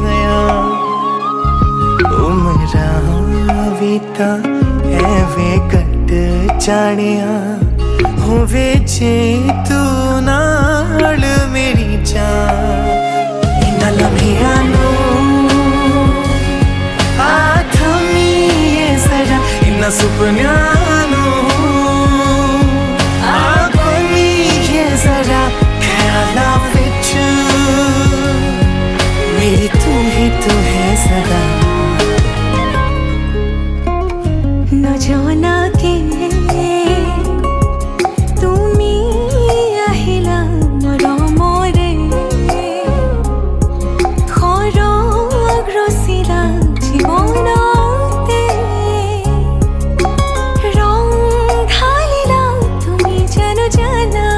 गया उमरा बीता एवे कट जानिया होवे जे तू नाल मेरी जान इन्ना लम्हिया नू इन्ना सुपन्या नू आखनी ये जरा ख्याला विच मेरी तू है सदा न जाना के তুমি আহিলা মোৰ মৰে খৰগ ৰচিলা জীৱনতে ৰং ঢালিলা তুমি জানো জানা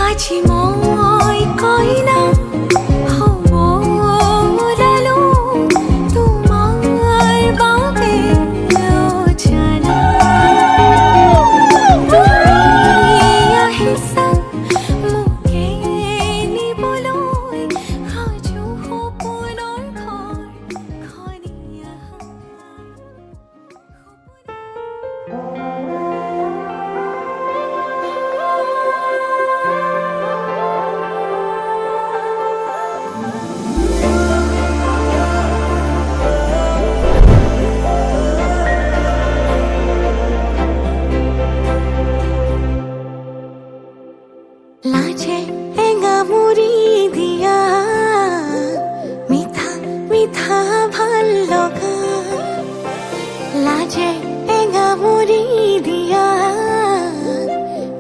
আজি মই কইনা লাজে এঙা মুড়ি দিয়া মিঠা মিঠা ভাল লগা লাজে এঙা মুড়ি দিয়া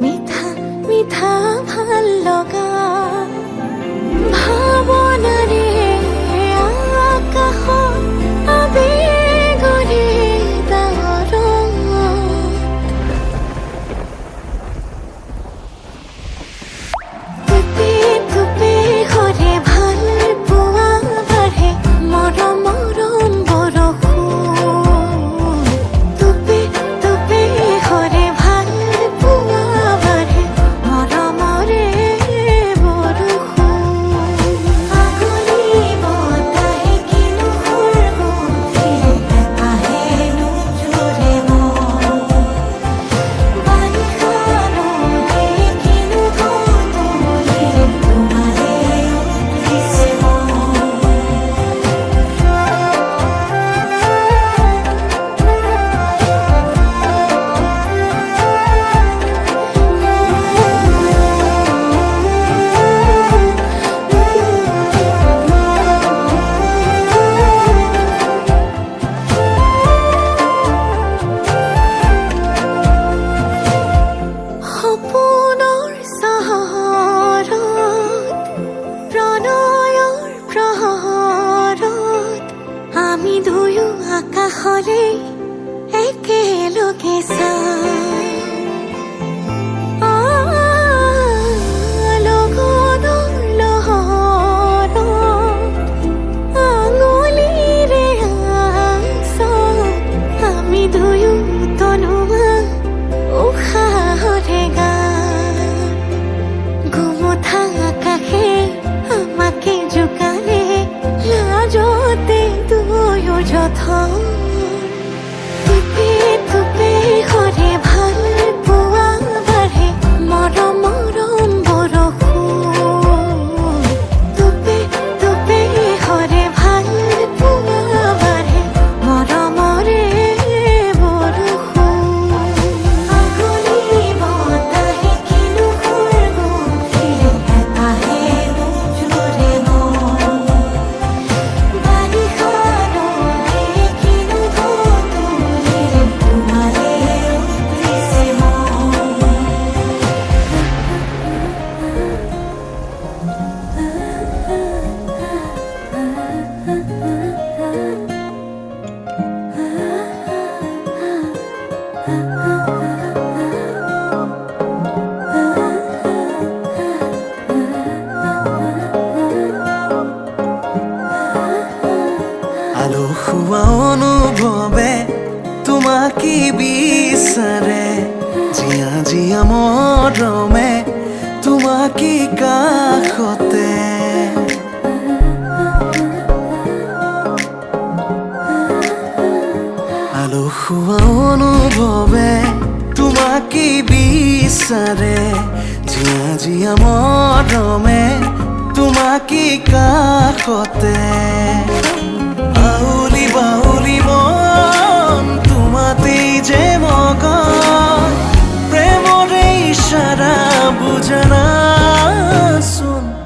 মিঠা মিঠা ভাল লগা ভাৱনাৰে আকাশত আবেগৰে আমি দুয়ো আকাশৰে একেলগে লগনৰ লহৰত আঙুলিৰে আমি দুয়ো তনুৱা উশাহৰে গুমুঠা আকাশে আমাকে জোকালে লাজতে দুয়ো যথন টুপে টুপে সৰে ভাল পোৱা বাঢ়ে মৰম মৰম বৰষুণ টুপে টুপে সৰে ভাল পোৱা বাঢ়ে মৰমৰে বৰষুণ আগুলি বতাহে কিনো সুৰগুঠিলে এটাহে নোজোৰে আলসুৱা অনুভৱে তোমাকে বিচাৰে জিয়া জিয়া মৰমে তোমাকে কাষতে দেখুৱা অনুভৱে তোমাকে বিচাৰে জিয়া জিয়া মৰমে তোমাকে কাষতে আউলি বাউলি মন তোমাতেই যে মগন প্ৰেমৰে ইশাৰা বুজনাচোন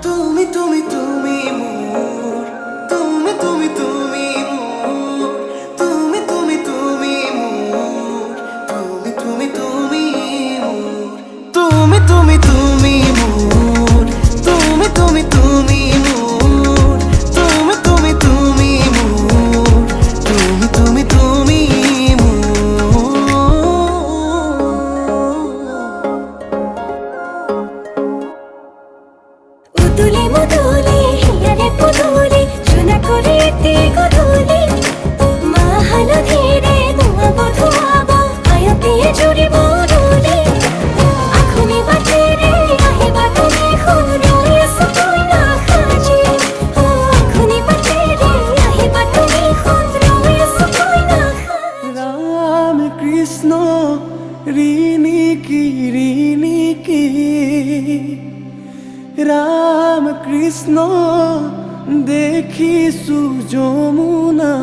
তুমি তুমি তুমি মোৰ তুমি তুমি তুমি মোৰ তুমি তুমি তুমি মোৰ তুমি তুমি তুমি মোৰ তুমি তুমি তুমি মোৰ তুমি তুমি তুমি মোৰ তুমি তুমি তুমি মোৰ তুমি তুমি তুমি উদুলি মুদুলি হিয়ারে পুদুলি চুনা করে এতে গধুলি মা হালধিরে ধোঁয়া বধুয়াব আয়তিয়ে জুড়ি বদুলি আখুনি বাটেরে আহিবা তুমি খুন রয়েছ তুই না খাজি আখুনি বাটেরে আহিবা তুমি খুন রয়েছ তুই না খাজি রাম কৃষ্ণ ঋণিকি রাম কৃষ্ণ দেখিছো যমুনা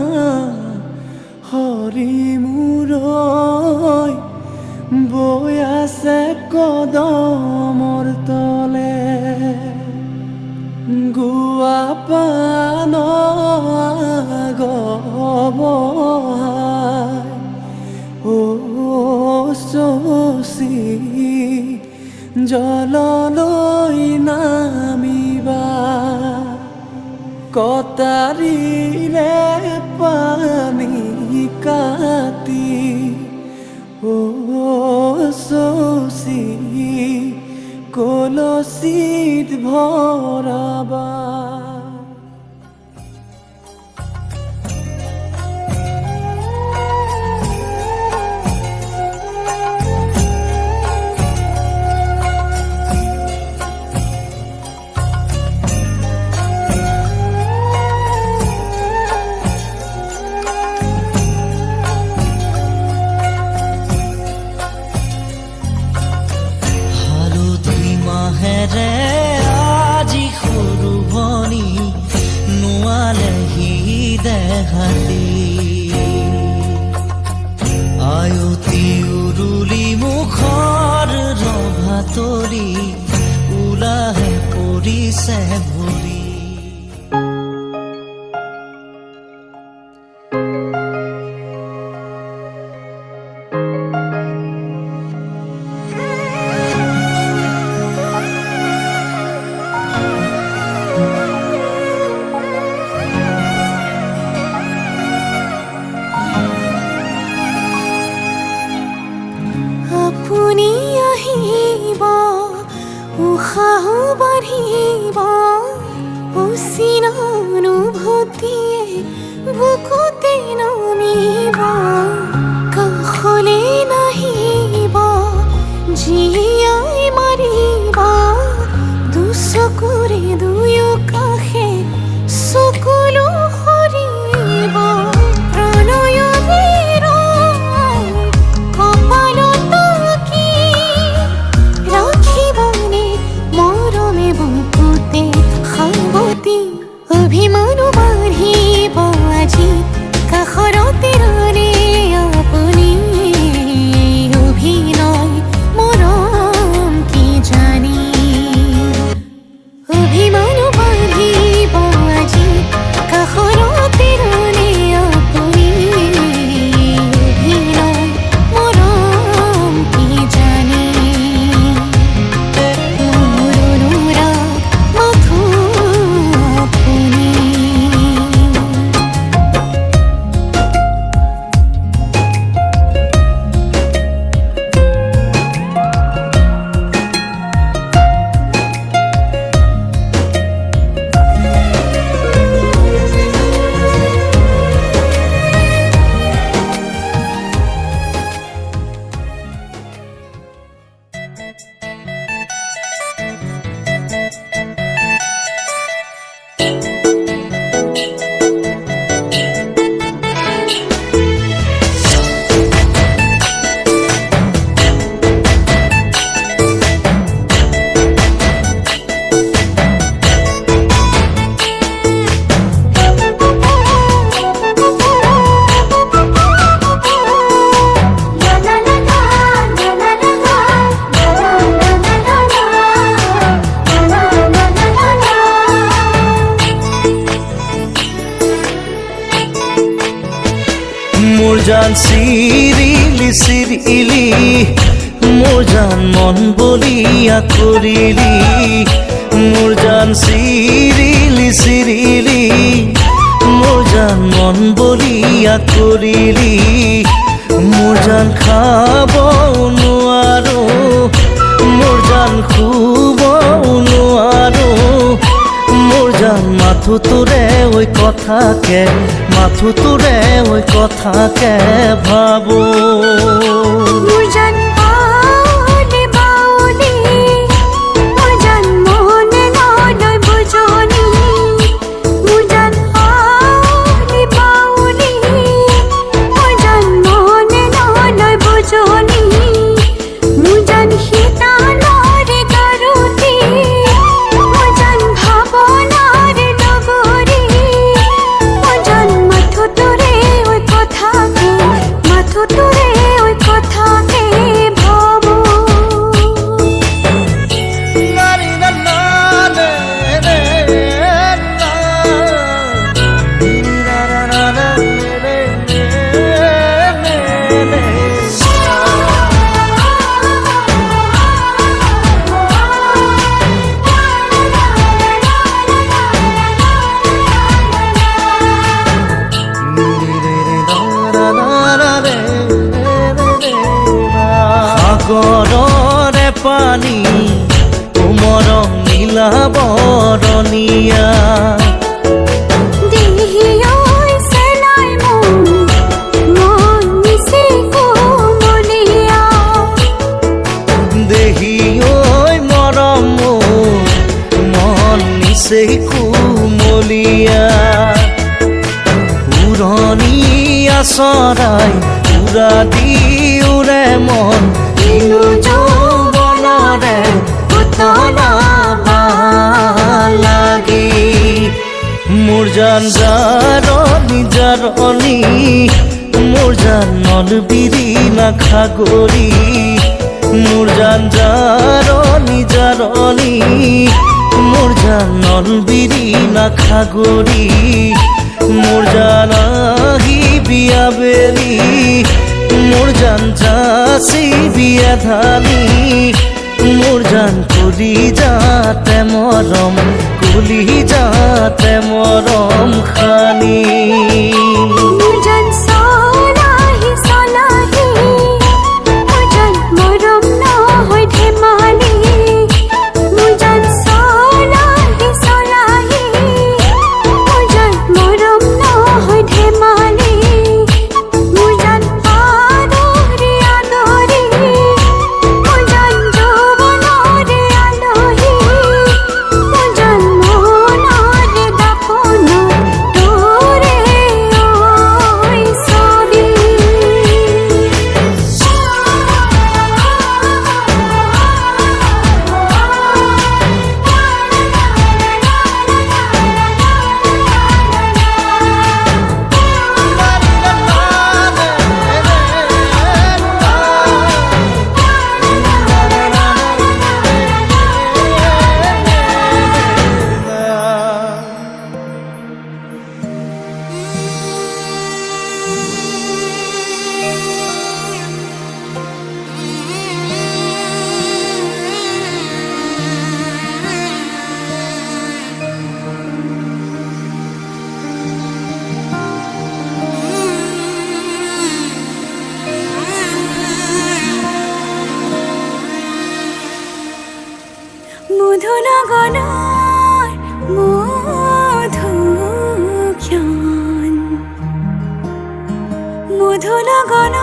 হৰি মূৰৈ বৈ আছে কদমৰ তলে গুৱা পান গবহাই ও শশী জললৈ নামিবা কটাৰীৰে পানী কাটি ও শশী কলচীত ভৰাবা মাহেৰে আজি সৰু ভনী নোৱালেহি দেখালি আয়তি উৰুলি মুখৰ ৰভা তৰি ওলাহে পৰিছে ভৰি আপুনি আহিব উশাহ বাঢ়িব অচিন অনুভূতিয়ে বুকুতে নামিব কাষলে নাহিব জীয়াই মাৰিব দুচকুৰে দুয়ো কাষে চকুলো সৰিব প্ৰণয়ৰে কপালত কি ৰাখিবনে মৰমে বুকুতে সাৱতি অভিমানো বাঢ়িব আজি মোৰ জান চিৰিলি চিৰিলি মোৰ জান মন বলিয়া কৰিলি মোৰ জান চিৰিলি চিৰিলি মোৰ জান মন বলিয়া কৰিলি মোৰ জান খাব নোৱাৰো মোৰ জান শুব নোৱাৰো মোৰ জান মাথো তোৰে ওই কথাকে মাথো তোৰে ওই কথাকে ভাবো মোৰ জান বাউলি বাউলি মোৰ জান মনে নলয় বুজনি মোৰ জান বাউলি বাউলি মোৰ জান মনে নলয় বুজনি মোৰ জান শীতালৰে গাৰুতি মোৰ জান ভাৱনাৰে নগৰী মোৰ জান মাথো তোৰে ওই কথাকে মাথো তোৰে ওই কথাকে ভাবো সাগৰৰে পানী কোমৰং নীলা বৰণীয়া দেহি ঐ চেলাই মোৰ মন নিচে কোমলীয়া দেহি ঐ মৰম মোৰ মন নিচেই কুমলীয়া উৰণীয়া চৰাই উৰা দি উৰে মন কিনো যৌৱনৰে উতলা লাগি মোৰ জান জাৰণি জাৰণি মোৰ জান নলবিৰি নাখাগৰি মোৰ জান জাৰণি জাৰণি মোৰ জান নলবিৰি নাখাগৰি মোৰ জান আহি বিয়া বেলি মোৰ জান যাচি বিয়া ধানি মোৰ জান কলি যাতে মৰম কলি যাতে মৰম খানি মোৰ জান চলাহি চলাহি মোৰ জান মৰম নহয় ধেমালি মোৰ জান চলাহি চলাহি মোৰ জান মৰম নহয় ধেমালি মোৰ জান আদৰি আদৰি মোৰ জান যৌৱনৰে আলহী মোৰ জান মনৰে দাপোন তোৰে ঐ ছবি মধুনগৰৰ মধুক্ষণ মধুনগৰৰ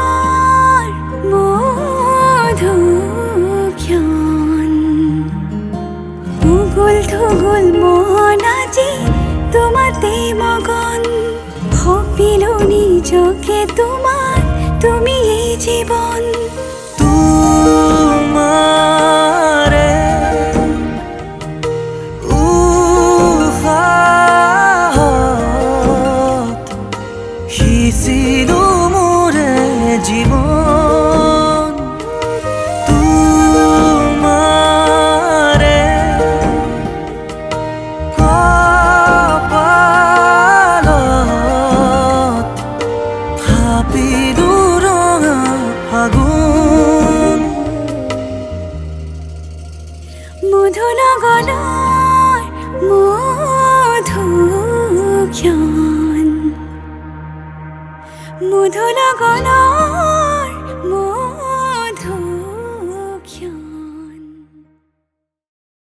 মধুক্ষণ উগুল থুগুল মন আজি তোমাতে মগন ভাবিলো নিজকে তোমাৰ তুমি এই জীবন তোমাৰে উশাহত সিঁচিলো মোৰে গণ